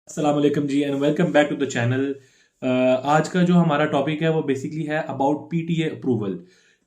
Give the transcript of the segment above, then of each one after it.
अस्सलाम वालेकुम जी and welcome back to the channel. आज का जो हमारा टॉपिक है वो बेसिकली है about PTA approval.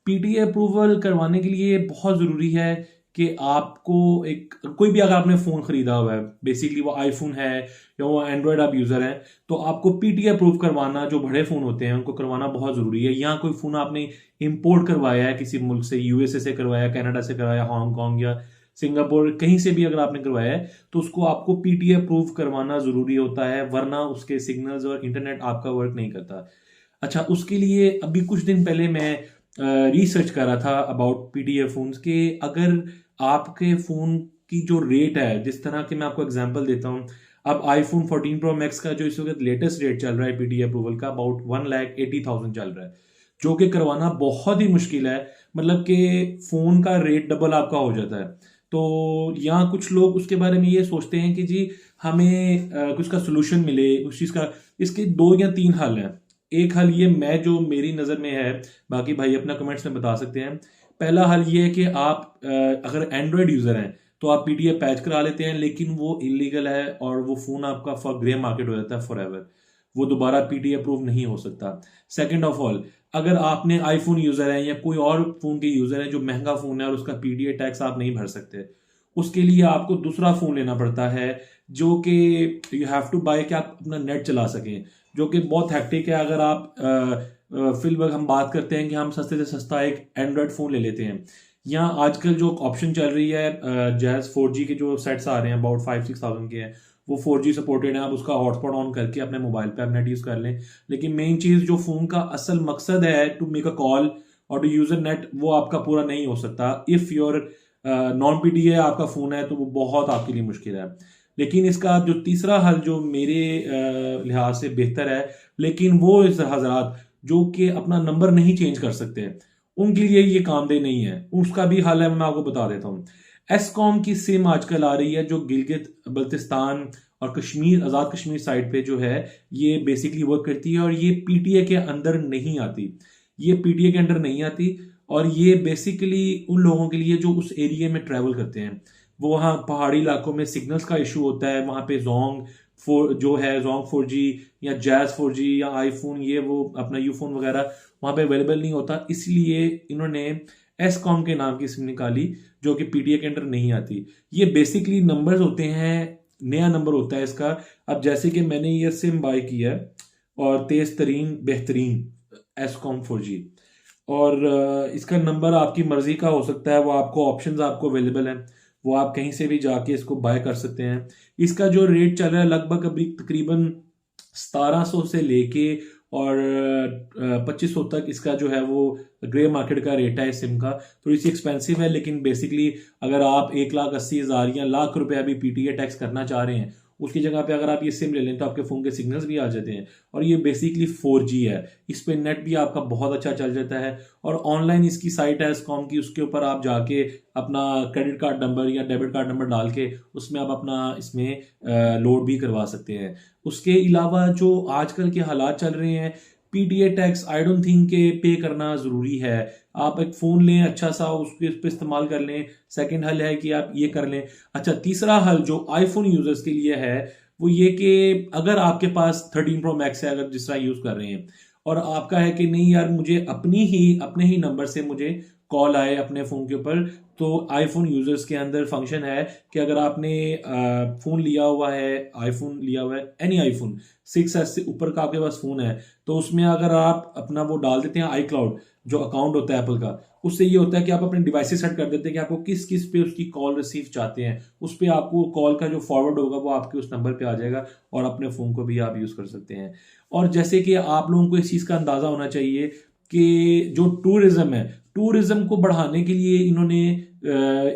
PTA approval करवाने के लिए बहुत ज़रूरी है कि आपको एक कोई भी अगर आपने फ़ोन ख़रीदा हुआ है, बेसिकली वो आईफोन है या वो एंड्रॉयड आप यूज़र हैं, तो आपको पीटीए अप्रूव करवाना, जो बड़े फ़ोन होते हैं उनको करवाना बहुत ज़रूरी है। यहाँ कोई फ़ोन आपने इंपोर्ट करवाया है किसी मुल्क से, यूएसए से करवाया, कनाडा से करवाया, हांगकॉन्ग या सिंगापुर, कहीं से भी अगर आपने करवाया है तो उसको आपको पीटीए अप्रूव करवाना जरूरी होता है, वरना उसके सिग्नल्स और इंटरनेट आपका वर्क नहीं करता। अच्छा, उसके लिए अभी कुछ दिन पहले मैं रिसर्च कर रहा था अबाउट पीटीए फोन्स के। अगर आपके फोन की जो रेट है, जिस तरह के मैं आपको एग्जांपल देता हूं, अब आईफोन 14 प्रो मैक्स का जो इस वक्त लेटेस्ट रेट चल रहा है पीटीए अप्रूवल का, अबाउट 1,80,000 चल रहा है, जो कि करवाना बहुत ही मुश्किल है। मतलब कि फोन का रेट डबल आपका हो जाता है। तो यहाँ कुछ लोग उसके बारे में ये सोचते हैं कि जी हमें कुछ का सोल्यूशन मिले उस चीज़ का। इसके दो या तीन हल हैं। एक हल ये मैं जो मेरी नज़र में है, बाकी भाई अपना कमेंट्स में बता सकते हैं। पहला हल ये है कि आप अगर एंड्रॉयड यूज़र हैं तो आप पीटीए पैच करा लेते हैं, लेकिन वो इलीगल है और वो फ़ोन आपका फॉर ग्रे मार्केट हो जाता है फॉर एवर। वो दोबारा पीटीए अप्रूव नहीं हो सकता। सेकेंड ऑफ ऑल, अगर आपने आईफोन यूजर है या कोई और फोन के यूजर है जो महंगा फोन है और उसका पीडीए टैक्स आप नहीं भर सकते, उसके लिए आपको दूसरा फोन लेना पड़ता है, जो कि यू हैव टू बाय कि आप अपना नेट चला सकें, जो कि बहुत हैक्टिक है। अगर आप फिल वक्त हम बात करते हैं कि हम सस्ते से सस्ता एक एंड्रॉयड फोन ले लेते हैं। यहाँ आजकल जो ऑप्शन चल रही है, जैज 4G के जो सेट्स आ रहे हैं अबाउट 5-6 thousand के हैं, वो 4G सपोर्टेड है। आप उसका हॉटस्पॉट ऑन करके अपने मोबाइल पे आप नेट यूज कर लें। लेकिन मेन चीज जो फोन का असल मकसद है, टू मेक अ कॉल और टू यूज अ नेट, वो आपका पूरा नहीं हो सकता इफ योर नॉन पीटीए आपका फोन है, तो वो बहुत आपके लिए मुश्किल है। लेकिन इसका जो तीसरा हल जो मेरे लिहाज से बेहतर है, लेकिन वो इस हजरात जो कि अपना नंबर नहीं चेंज कर सकते, उनके लिए ये कामदेह नहीं है। उसका भी हल है, मैं आपको बता देता हूँ। एसकॉम की सिम आजकल आ रही है जो गिलगित बल्तिस्तान और कश्मीर, आज़ाद कश्मीर साइड पे जो है, ये बेसिकली वर्क करती है और ये पीटीए के अंदर नहीं आती। ये पीटीए के अंदर नहीं आती और ये बेसिकली उन लोगों के लिए जो उस एरिया में ट्रैवल करते हैं। वो वहाँ पहाड़ी इलाकों में सिग्नल्स का इशू होता है, वहाँ पे जोंग फोर जो है, जोंग 4G या जैज 4G या आईफोन, ये वो अपना यूफोन वगैरह वहाँ पे अवेलेबल नहीं होता। इसलिए इन्होंने एसकॉम के नाम की सिम निकाली जो कि पीटीए के अंदर नहीं आती। ये बेसिकली नंबर्स होते हैं, नया नंबर होता है इसका। अब जैसे कि मैंने ये सिम बाय की है और तेज तरीन बेहतरीन एसकॉम 4G, और इसका नंबर आपकी मर्जी का हो सकता है, वो आपको ऑप्शंस आपको अवेलेबल हैं, वो आप कहीं से भी जाके इसको बाय कर सकते हैं। इसका जो रेट चल रहा है लगभग अभी तकरीबन 1700 से लेके और 2500 तक इसका जो है वो ग्रे मार्केट का रेट है इस सिम का। थोड़ी सी एक्सपेंसिव है, लेकिन बेसिकली अगर आप 1,80,000 या लाख रुपए अभी पीटीए टैक्स करना चाह रहे हैं, उसकी जगह पे अगर आप ये सिम ले लें तो आपके फोन के सिग्नल्स भी आ जाते हैं। और ये बेसिकली 4G है, इस पे नेट भी आपका बहुत अच्छा चल जाता है। और ऑनलाइन इसकी साइट है एसकॉम की, उसके ऊपर आप जाके अपना क्रेडिट कार्ड नंबर या डेबिट कार्ड नंबर डाल के उसमें आप अपना इसमें लोड भी करवा सकते हैं। उसके अलावा जो आजकल के हालात चल रहे हैं, PTA tax I don't think के पे करना जरूरी है। आप एक फोन लें अच्छा सा, उसके उस पर इस्तेमाल कर लें। सेकंड हल है कि आप ये कर लें। अच्छा, तीसरा हल जो आईफोन यूजर्स के लिए है वो ये कि अगर आपके पास 13 प्रो मैक्स है, अगर जिस तरह यूज कर रहे हैं, और आपका है कि नहीं यार मुझे अपने ही नंबर से मुझे कॉल आए अपने फोन के ऊपर, तो आईफोन यूजर्स के अंदर फंक्शन है कि अगर आपने फोन लिया हुआ है, आईफोन लिया हुआ है, एनी आईफोन 6S से ऊपर का आपके पास फोन है, तो उसमें अगर आप अपना वो डाल देते हैं आई क्लाउड, जो अकाउंट होता है एप्पल का, उससे ये होता है कि आप अपने डिवाइसेस सेट कर देते हैं कि आपको किस किस पे उसकी कॉल रिसीव चाहते हैं। उस पे आपको कॉल का जो फॉरवर्ड होगा वो आपके उस नंबर पे आ जाएगा और अपने फोन को भी आप यूज कर सकते हैं। और जैसे कि आप लोगों को इस चीज का अंदाजा होना चाहिए कि जो टूरिज्म है, टूरिज्म को बढ़ाने के लिए इन्होंने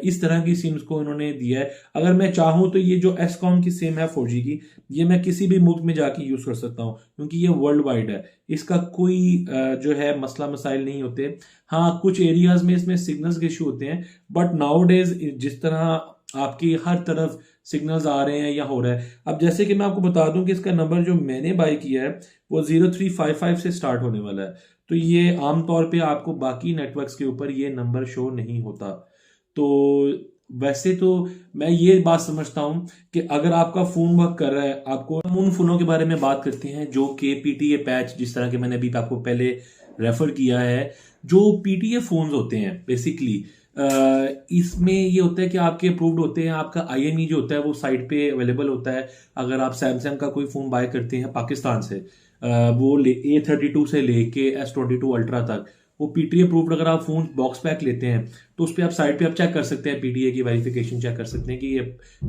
इस तरह की सिम्स को इन्होंने दिया है। अगर मैं चाहूं तो ये जो एसकॉम की सिम है 4G की, ये मैं किसी भी मुल्क में जाके यूज कर सकता हूं, क्योंकि ये वर्ल्ड वाइड है। इसका कोई जो है मसला मसाइल नहीं होते। हाँ, कुछ एरियाज में इसमें सिग्नल्स के इशू होते हैं, बट नाउ डेज जिस तरह आपकी हर तरफ सिग्नल्स आ रहे हैं या हो रहा है। अब जैसे कि मैं आपको बता दूं कि इसका नंबर जो मैंने बाय किया है वो 0355 से स्टार्ट होने वाला है। तो ये आमतौर पे आपको बाकी नेटवर्क्स के ऊपर ये नंबर शो नहीं होता। तो वैसे तो मैं ये बात समझता हूँ कि अगर आपका फोन वर्क कर रहा है, आपको हम उन फोनों के बारे में बात करते हैं जो कि पीटीए पैच, जिस तरह के मैंने अभी आपको पहले रेफर किया है, जो पीटीए फोन्स होते हैं बेसिकली इसमें ये होता है कि आपके अप्रूव्ड होते हैं, आपका आईएमई जो होता है वो साइट पे अवेलेबल होता है। अगर आप सैमसंग का कोई फोन बाय करते हैं पाकिस्तान से, वो A32 से लेके S22 अल्ट्रा तक, वो पीटीए अप्रूव्ड, अगर आप फोन बॉक्स पैक लेते हैं तो उस पर आप साइट पे आप चेक कर सकते हैं, पीटीए की वेरिफिकेशन चेक कर सकते हैं कि ये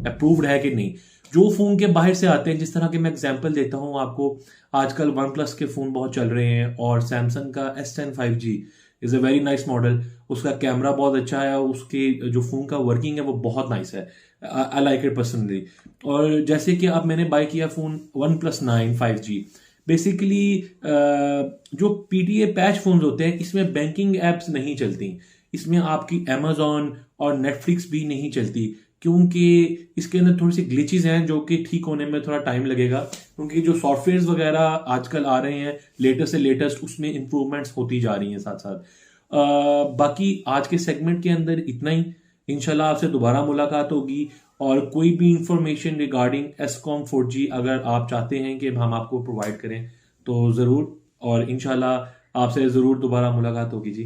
अप्रूव्ड है कि नहीं। जो फोन के बाहर से आते हैं, जिस तरह के मैं एग्जांपल देता हूं आपको, आजकल वन प्लस के फोन बहुत चल रहे हैं और सैमसंग का S10 5G is a very nice model. उसका कैमरा बहुत अच्छा है, उसके जो फोन का वर्किंग है वो बहुत नाइस है, आई लाइक इट पर्सनली। और जैसे कि अब मैंने बाय किया फोन OnePlus 9 5G, बेसिकली जो पीटीए पैच फोन्स होते हैं इसमें बैंकिंग एप्स नहीं चलती, इसमें आपकी Amazon और नेटफ्लिक्स भी नहीं चलती, क्योंकि इसके अंदर थोड़ी सी ग्लिचेस हैं जो कि ठीक होने में थोड़ा टाइम लगेगा, क्योंकि जो सॉफ्टवेयर वगैरह आजकल आ रहे हैं लेटेस्ट से लेटेस्ट, उसमें इंप्रूवमेंट्स होती जा रही हैं साथ साथ। बाकी आज के सेगमेंट के अंदर इतना ही। इंशाल्लाह आपसे दोबारा मुलाकात होगी, और कोई भी इंफॉर्मेशन रिगार्डिंग एसकॉम 4G अगर आप चाहते हैं कि हम आपको प्रोवाइड करें तो ज़रूर, और इंशाल्लाह आपसे ज़रूर दोबारा मुलाकात होगी जी।